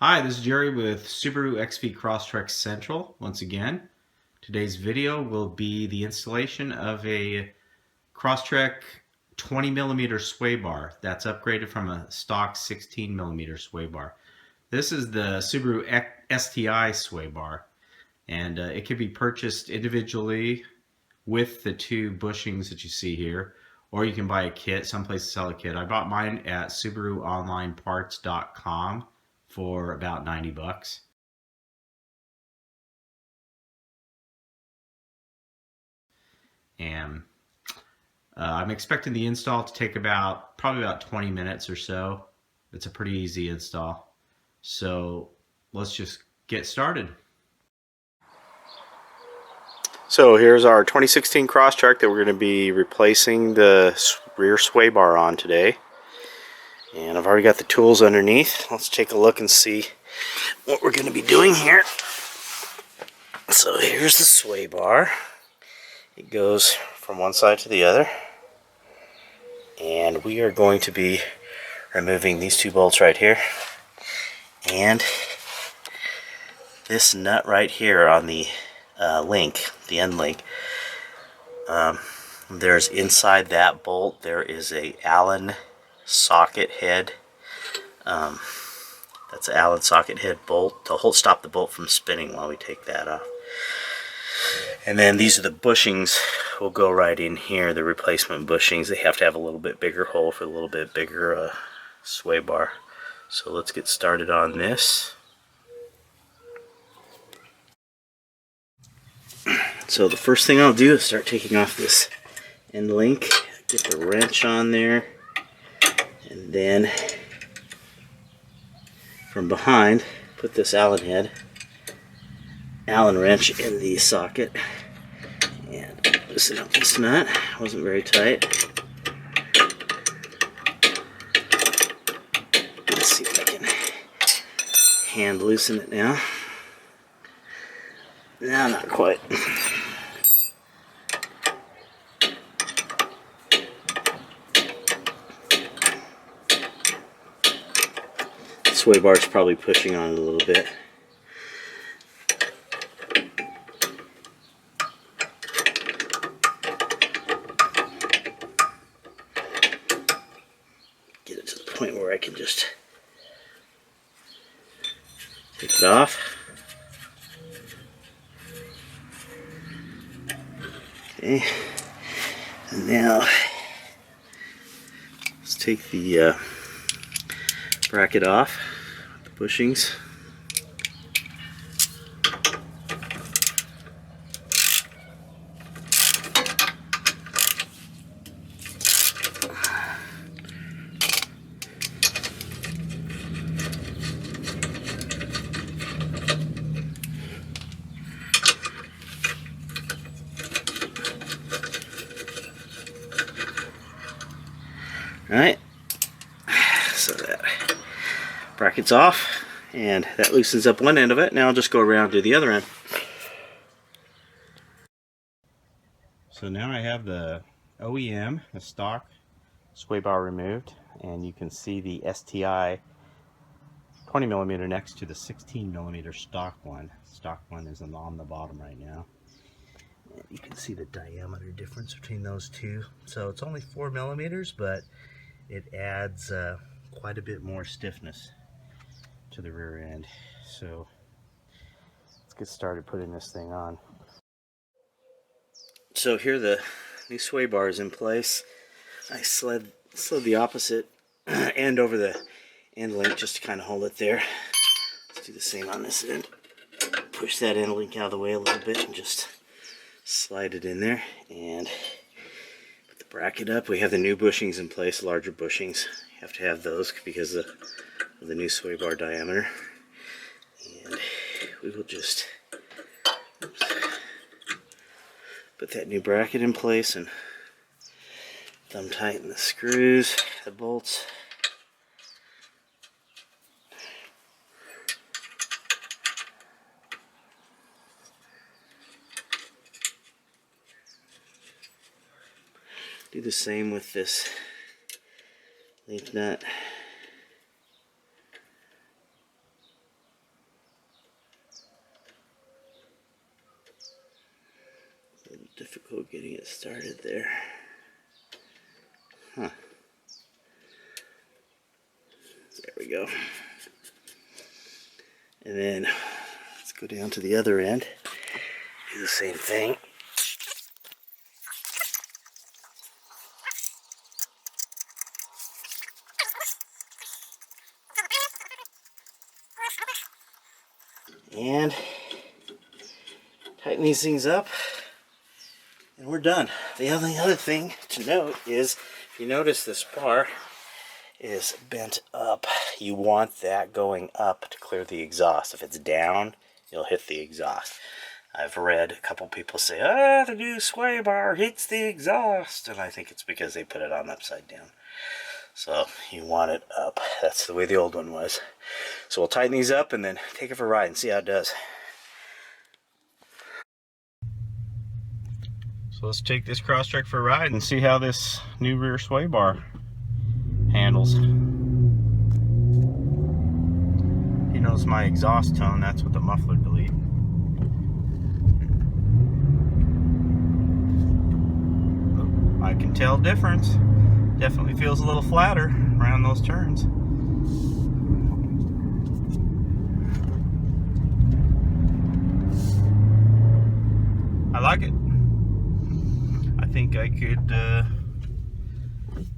Hi, this is Jerry with Subaru Crosstrek Central once again. Today's video will be the installation of a Crosstrek 20mm sway bar that's upgraded from a stock 16mm sway bar. This is the Subaru STI sway bar, and it can be purchased individually with the two bushings that you see here, or you can buy a kit. Some places sell a kit. I bought mine at SubaruOnlineParts.com for about 90 bucks. And I'm expecting the install to take probably about 20 minutes or so. It's a pretty easy install. So let's just get started. So here's our 2016 Crosstrek that we're going to be replacing the rear sway bar on today. And I've already got the tools underneath. Let's take a look and see what we're going to be doing here. So here's the sway bar. It goes from one side to the other. And we are going to be removing these two bolts right here. And this nut right here on the link, the end link. There's inside that bolt there is a Allen socket head. That's an Allen socket head bolt to stop the bolt from spinning while we take that off. And then these are the bushings will go right in here, the replacement bushings. They have to have a little bit bigger hole for a little bit bigger sway bar. So let's get started on this. So the first thing I'll do is start taking off this end link, get the wrench on there, and then from behind put this Allen wrench in the socket and loosen up this nut. It wasn't very tight. Let's see if I can hand loosen it now. No, not quite. Sway bar is probably pushing on it a little bit. Get it to the point where I can just take it off. Okay, and now let's take the bracket off, the bushings. Alright, so that bracket's off, and that loosens up one end of it. Now I'll just go around to the other end. So now I have the OEM, the stock sway bar removed, and you can see the STI 20mm next to the 16mm stock one. Stock one is on the bottom right now. And you can see the diameter difference between those two. So it's only 4mm, but it adds quite a bit more stiffness to the rear end. So let's get started putting this thing on. So here the new sway bar is in place. I slid the opposite end over the end link just to kind of hold it there. Let's do the same on this end. Push that end link out of the way a little bit and just slide it in there and put the bracket up. We have the new bushings in place, larger bushings. You have to have those because of the new sway bar diameter. And we will just put that new bracket in place and thumb tighten the screws, the bolts. Do the same with this link nut. getting it started there. Huh. There we go. And then let's go down to the other end. Do the same thing. And tighten these things up, and we're done. The only other thing to note is, if you notice this bar is bent up, you want that going up to clear the exhaust. If it's down, you'll hit the exhaust. I've read a couple people say, the new sway bar hits the exhaust, and I think it's because they put it on upside down. So you want it up. That's the way the old one was. So we'll tighten these up and then take it for a ride and see how it does. So let's take this Crosstrek for a ride and see how this new rear sway bar handles. You notice my exhaust tone, that's with the muffler delete. Oh, I can tell difference. Definitely feels a little flatter around those turns. I like it. I think I could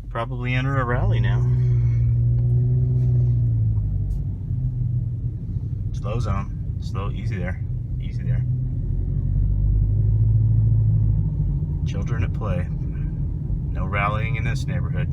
probably enter a rally now. Slow zone. Slow, easy there. Easy there. Children at play. No rallying in this neighborhood.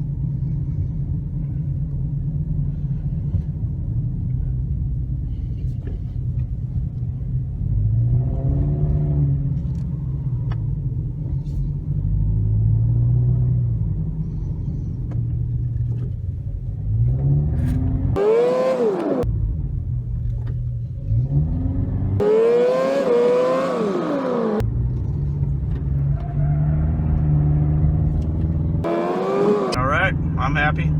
I'm happy.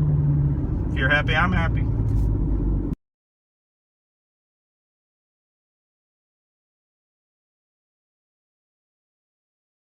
If you're happy, I'm happy.